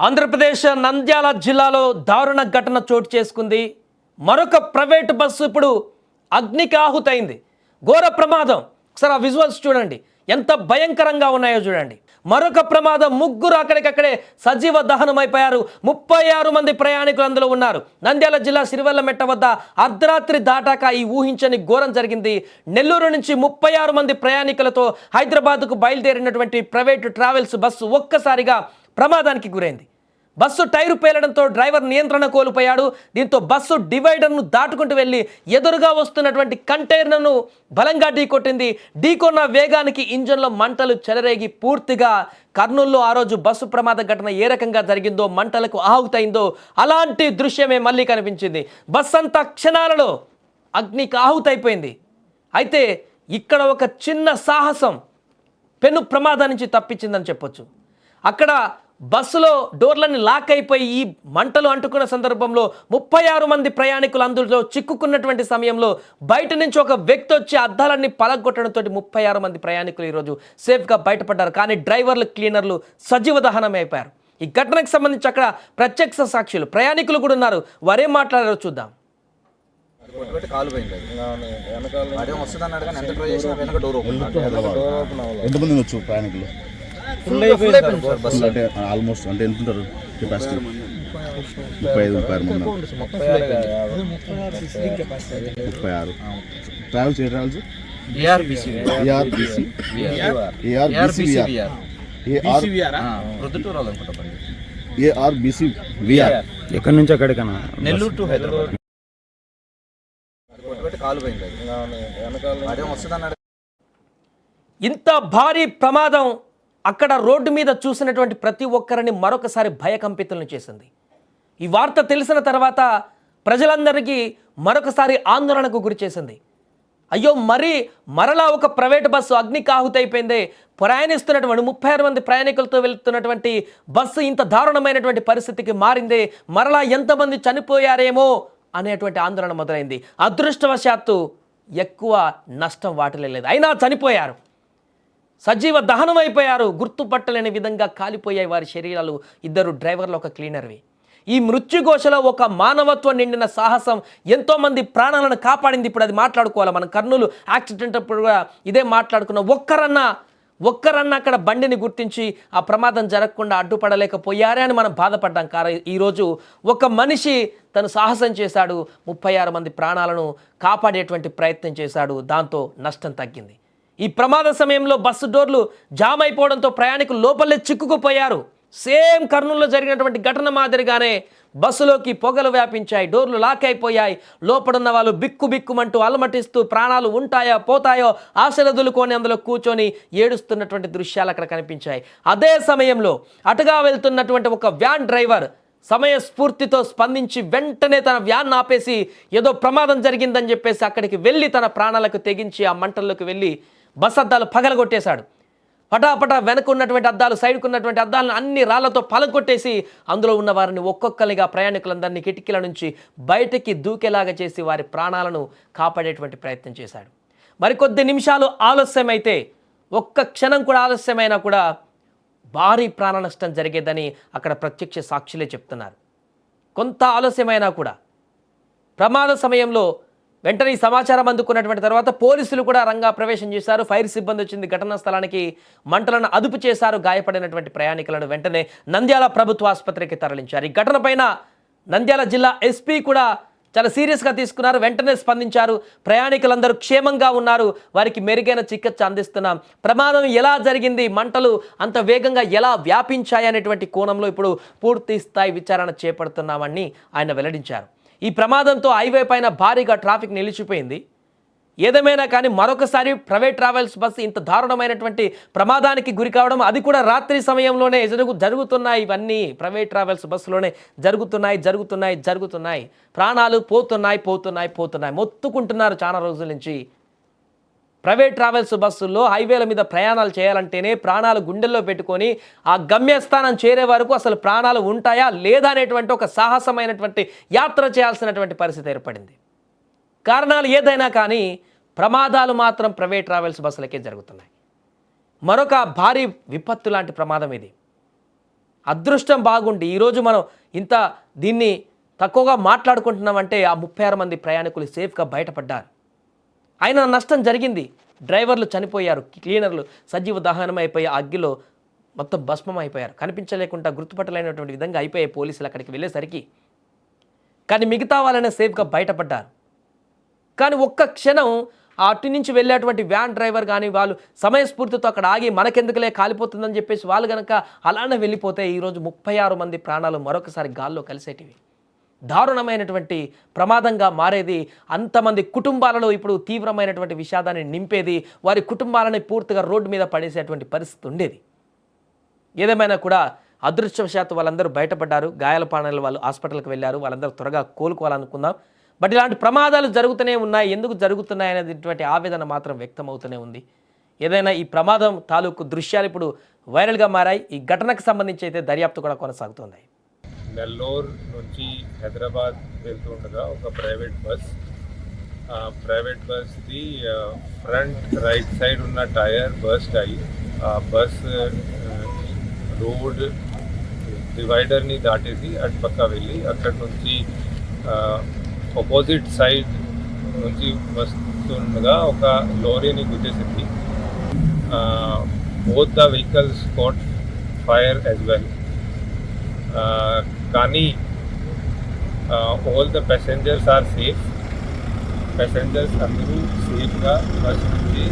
ఆంధ్రప్రదేశ్ నంద్యాల జిల్లాలో దారుణ ఘటన చోటు చేసుకుంది. మరొక ప్రైవేట్ బస్సు ఇప్పుడు అగ్నికి ఆహుతైంది. ఘోర ప్రమాదం. ఒకసారి ఆ విజువల్స్ చూడండి, ఎంత భయంకరంగా ఉన్నాయో చూడండి. మరొక ప్రమాదం, ముగ్గురు అక్కడికక్కడే సజీవ దహనమైపోయారు. 36 మంది ప్రయాణికులు అందులో ఉన్నారు. నంద్యాల జిల్లా సిరివెల్లమెట్ట వద్ద అర్ధరాత్రి దాటాక ఈ ఊహించని ఘోరం జరిగింది. నెల్లూరు నుంచి 36 మంది ప్రయాణికులతో హైదరాబాద్కు బయలుదేరినటువంటి ప్రైవేటు ట్రావెల్స్ బస్సు ఒక్కసారిగా ప్రమాదానికి గురైంది. బస్సు టైరు పేలడంతో డ్రైవర్ నియంత్రణ కోల్పోయాడు. దీంతో బస్సు డివైడర్ను దాటుకుంటూ వెళ్ళి ఎదురుగా వస్తున్నటువంటి కంటైనర్ను బలంగా ఢీకొట్టింది. ఢీకొన్న వేగానికి ఇంజన్లో మంటలు చెలరేగి పూర్తిగా కర్నూలులో ఆ రోజు బస్సు ప్రమాద ఘటన ఏ రకంగా జరిగిందో, మంటలకు ఆహుతైందో అలాంటి దృశ్యమే మళ్ళీ కనిపించింది. బస్సు అంతా క్షణాలలో అగ్నికి ఆహుతైపోయింది. అయితే ఇక్కడ ఒక చిన్న సాహసం పెను ప్రమాదం నుంచి తప్పించిందని చెప్పొచ్చు. అక్కడ బస్సులో డోర్లన్నీ లాక్ అయిపోయి ఈ మంటలు అంటుకున్న సందర్భంలో 36 మంది ప్రయాణికులు అందులో చిక్కుకున్నటువంటి సమయంలో బయట నుంచి ఒక వ్యక్తి వచ్చి అద్దాలన్నీ పలగొట్టడంతో 36 మంది ప్రయాణికులు ఈరోజు సేఫ్గా బయటపడ్డారు. కానీ డ్రైవర్లు, క్లీనర్లు సజీవ దహనం అయిపోయారు. ఈ ఘటనకు సంబంధించి అక్కడ ప్రత్యక్ష సాక్షులు, ప్రయాణికులు కూడా ఉన్నారు. వారేం మాట్లాడారో చూద్దాం. ఎంతమంది వచ్చు ప్రయాణికులు? ఆల్మోస్ట్ అంటే ఎంత ఉంటారు కెపాసిటీ? 35-36 మంది. 36 ట్రావెల్స్. ఏ ట్రావెల్స్? ఏఆర్బిసివిఆర్. ఎక్కడి నుంచి అక్కడికన్నా? నెల్లూరు టు హైదరాబాద్. ఇంత భారీ ప్రమాదం అక్కడ రోడ్డు మీద చూసినటువంటి ప్రతి ఒక్కరిని మరొకసారి భయకంపితులను చేసింది. ఈ వార్త తెలిసిన తర్వాత ప్రజలందరికీ మరొకసారి ఆందోళనకు గురి చేసింది. అయ్యో, మరలా ఒక ప్రైవేట్ బస్సు అగ్నికి ఆహుతైపోయింది. ప్రయాణిస్తున్నటువంటి 36 మంది ప్రయాణికులతో వెళ్తున్నటువంటి బస్సు ఇంత దారుణమైనటువంటి పరిస్థితికి మారింది. మరలా ఎంతమంది చనిపోయారేమో అనేటువంటి ఆందోళన మొదలైంది. అదృష్టవశాత్తు ఎక్కువ నష్టం వాటిల్లలేదు. అయినా చనిపోయారు, సజీవ దహనం అయిపోయారు. గుర్తుపట్టలేని విధంగా కాలిపోయాయి వారి శరీరాలు. 2 డ్రైవర్లు, ఒక క్లీనర్వి. ఈ మృత్యుఘోషలో ఒక మానవత్వం నిండిన సాహసం ఎంతోమంది ప్రాణాలను కాపాడింది. ఇప్పుడు అది మాట్లాడుకోవాలి. మనం కర్నూలు యాక్సిడెంట్ అప్పుడు కూడా ఇదే మాట్లాడుకున్నాం. ఒక్కరన్నా అక్కడ బండిని గుర్తించి ఆ ప్రమాదం జరగకుండా అడ్డుపడలేకపోయారే అని మనం బాధపడ్డాం. ఈరోజు ఒక మనిషి తను సాహసం చేశాడు, 36 మంది ప్రాణాలను కాపాడేటువంటి ప్రయత్నం చేశాడు. దాంతో నష్టం తగ్గింది. ఈ ప్రమాద సమయంలో బస్సు డోర్లు జామ్ అయిపోవడంతో ప్రయాణికులు లోపలే చిక్కుకుపోయారు. సేమ్ కర్నూలులో జరిగినటువంటి ఘటన మాదిరిగానే బస్సులోకి పొగలు వ్యాపించాయి, డోర్లు లాక్ అయిపోయాయి. లోపడున్న వాళ్ళు బిక్కుమంటూ అలమటిస్తూ ప్రాణాలు ఉంటాయో పోతాయో ఆశలు దులుకొని అందులో కూర్చొని ఏడుస్తున్నటువంటి దృశ్యాలు అక్కడ కనిపించాయి. అదే సమయంలో అటుగా వెళ్తున్నటువంటి ఒక వ్యాన్ డ్రైవర్ సమయస్ఫూర్తితో స్పందించి వెంటనే తన వ్యాన్ ఆపేసి ఏదో ప్రమాదం జరిగిందని చెప్పేసి అక్కడికి వెళ్ళి తన ప్రాణాలకు తెగించి ఆ మంటల్లోకి వెళ్ళి బస్ అద్దాలు పగలగొట్టేశాడు. పటాపటా వెనక ఉన్నటువంటి అద్దాలు, సైడ్కు ఉన్నటువంటి అద్దాలను అన్ని రాళ్లతో పలగొట్టేసి అందులో ఉన్న వారిని ఒక్కొక్కరిగా ప్రయాణికులందరినీ కిటికీల నుంచి బయటికి దూకేలాగా చేసి వారి ప్రాణాలను కాపాడేటువంటి ప్రయత్నం చేశాడు. మరికొద్ది నిమిషాలు ఆలస్యమైతే, ఒక్క క్షణం కూడా ఆలస్యమైనా కూడా భారీ ప్రాణ నష్టం జరిగేదని అక్కడ ప్రత్యక్ష సాక్షులే చెప్తున్నారు. కొంత ఆలస్యమైనా కూడా ప్రమాద సమయంలో వెంటనే ఈ సమాచారం అందుకున్నటువంటి తర్వాత పోలీసులు కూడా రంగా ప్రవేశం చేశారు. ఫైర్ సిబ్బంది వచ్చింది ఘటనా స్థలానికి. మంటలను అదుపు చేశారు. గాయపడినటువంటి ప్రయాణికులను వెంటనే నంద్యాల ప్రభుత్వ ఆసుపత్రికి తరలించారు. ఈ ఘటన పైన నంద్యాల జిల్లా ఎస్పీ కూడా చాలా సీరియస్గా తీసుకున్నారు. వెంటనే స్పందించారు. ప్రయాణికులందరూ క్షేమంగా ఉన్నారు, వారికి మెరుగైన చికిత్స అందిస్తున్నాం. ప్రమాదం ఎలా జరిగింది, మంటలు అంత వేగంగా ఎలా వ్యాపించాయి అనేటువంటి కోణంలో ఇప్పుడు పూర్తి స్థాయి విచారణ చేపడుతున్నామని ఆయన వెల్లడించారు. ఈ ప్రమాదంతో హైవే పైన భారీగా ట్రాఫిక్ నిలిచిపోయింది. ఏదేమైనా కానీ మరొకసారి ప్రైవేట్ ట్రావెల్స్ బస్సు ఇంత దారుణమైనటువంటి ప్రమాదానికి గురి కావడం, అది కూడా రాత్రి సమయంలోనే జరుగుతున్నాయి. ఇవన్నీ ప్రైవేట్ ట్రావెల్స్ బస్సులోనే జరుగుతున్నాయి. ప్రాణాలు పోతున్నాయి. మొత్తుకుంటున్నారు చాలా రోజుల నుంచి. ప్రైవేట్ ట్రావెల్స్ బస్సుల్లో హైవేల మీద ప్రయాణాలు చేయాలంటేనే ప్రాణాలు గుండెల్లో పెట్టుకొని ఆ గమ్యస్థానం చేరే వరకు అసలు ప్రాణాలు ఉంటాయా లేదా అనేటువంటి ఒక సాహసమైనటువంటి యాత్ర చేయాల్సినటువంటి పరిస్థితి ఏర్పడింది. కారణాలు ఏదైనా కానీ ప్రమాదాలు మాత్రం ప్రైవేట్ ట్రావెల్స్ బస్సులకే జరుగుతున్నాయి. మరొక భారీ విపత్తు లాంటి ప్రమాదం ఇది. అదృష్టం బాగుండి ఈరోజు మనం ఇంత దీన్ని తక్కువగా మాట్లాడుకుంటున్నామంటే ఆ 36 మంది ప్రయాణికులు సేఫ్గా బయటపడ్డారు. అయినా నష్టం జరిగింది. డ్రైవర్లు చనిపోయారు, క్లీనర్లు సజీవ దహనం అయిపోయి అగ్గిలో మొత్తం భస్మం అయిపోయారు. కనిపించలేకుండా గుర్తుపట్టలేనటువంటి విధంగా అయిపోయాయి పోలీసులు అక్కడికి వెళ్ళేసరికి. కానీ మిగతా వాళ్ళనే సేఫ్గా బయటపడ్డారు. కానీ ఒక్క క్షణం ఆ అటు నుంచి వెళ్ళేటువంటి వ్యాన్ డ్రైవర్ కానీ వాళ్ళు సమయస్ఫూర్తితో అక్కడ ఆగి మనకెందుకులే కాలిపోతుందని చెప్పేసి వాళ్ళు కనుక అలానే వెళ్ళిపోతే ఈరోజు 36 మంది ప్రాణాలు మరొకసారి గాల్లో కలిసేటివి. దారుణమైనటువంటి ప్రమాదంగా మారేది. అంతమంది కుటుంబాలలో ఇప్పుడు తీవ్రమైనటువంటి విషాదాన్ని నింపేది. వారి కుటుంబాలని పూర్తిగా రోడ్డు మీద పడేసేటువంటి పరిస్థితి ఉండేది. ఏదేమైనా కూడా అదృష్టవశాత్తు వాళ్ళందరూ బయటపడ్డారు. గాయాల పానాలు వాళ్ళు హాస్పిటల్కి వెళ్ళారు. వాళ్ళందరూ త్వరగా కోలుకోవాలనుకుందాం. బట్ ఇలాంటి ప్రమాదాలు జరుగుతూనే ఉన్నాయి. ఎందుకు జరుగుతున్నాయి అనేటువంటి ఆవేదన మాత్రం వ్యక్తమవుతూనే ఉంది. ఏదైనా ఈ ప్రమాదం తాలూకు దృశ్యాలు ఇప్పుడు వైరల్గా మారాయి. ఈ ఘటనకు సంబంధించి అయితే దర్యాప్తు కూడా కొనసాగుతుంది. నెల్లూరు నుంచి హైదరాబాద్ వెళ్తుండగా ఒక ప్రైవేట్ బస్ది ఫ్రంట్ రైట్ సైడ్ ఉన్న టైర్ బర్స్ట్ అయ్యి ఆ బస్ రోడ్ డివైడర్ని దాటేసి అటు పక్క వెళ్ళి అక్కడి నుంచి ఆపోజిట్ సైడ్ నుంచి వస్తుండగా ఒక లారీని గుద్దేసింది. Both the vehicles caught fire as well. కానీ all the passengers are safe. Passengers అందరూ సేఫ్గా బస్ నుంచి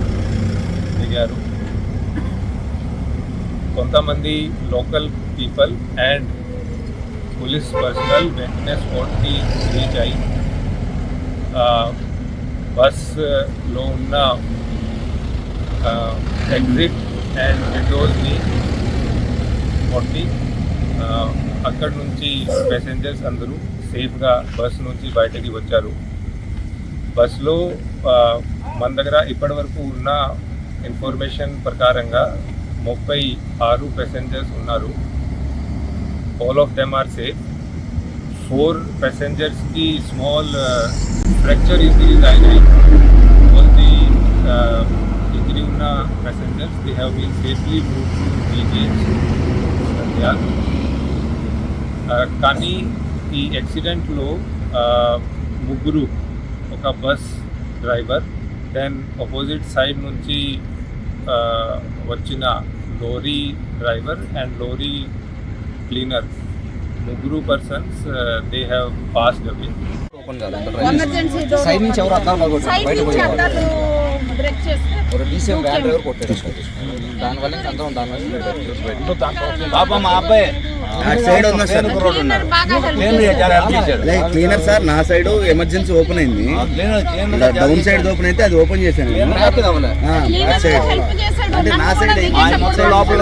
దిగారు. కొంతమంది local people and police personnel వెంటనే స్పాట్కి రీచ్ అయ్యి బస్లో ఉన్న ఎగ్జిట్ అండ్ విండోస్ని కొట్టి అక్కడి నుంచి ప్యాసెంజర్స్ అందరూ సేఫ్గా బస్ నుంచి బయటకి వచ్చారు. బస్లో మన దగ్గర ఇప్పటివరకు ఉన్న ఇన్ఫర్మేషన్ ప్రకారంగా 36 ప్యాసెంజర్స్ ఉన్నారు. All of them are safe. 4 ప్యాసెంజర్స్కి స్మాల్ ఫ్రాక్చర్ ఇంజరీస్ అయినాయి. ఆల్ ది ఇంజరీ ఉన్న passengers they have been safely moved to GGH Nandyal. కానీ ఈ యాక్సిడెంట్లో ముగ్గురు, ఒక bus driver, then opposite side నుంచి వచ్చిన lorry driver and lorry cleaner, ముగ్గురు persons they have passed away. Emergency side నుంచి ఎవరు అద్దాలు బ్రేక్ చేస్తే డీసీఎం వ్యాన్ డ్రైవర్ కొట్టారు. దానివల్ల అందరం పాప మా అబ్బాయి సైడ్ ఉన్న సార్ క్లీనర్ సార్ నా సైడ్ ఎమర్జెన్సీ ఓపెన్ అయింది. డౌన్ సైడ్ ఓపెన్ అయితే అది ఓపెన్ చేశాను. బ్యాక్ కావాలి అంటే నా సైడ్ లోపల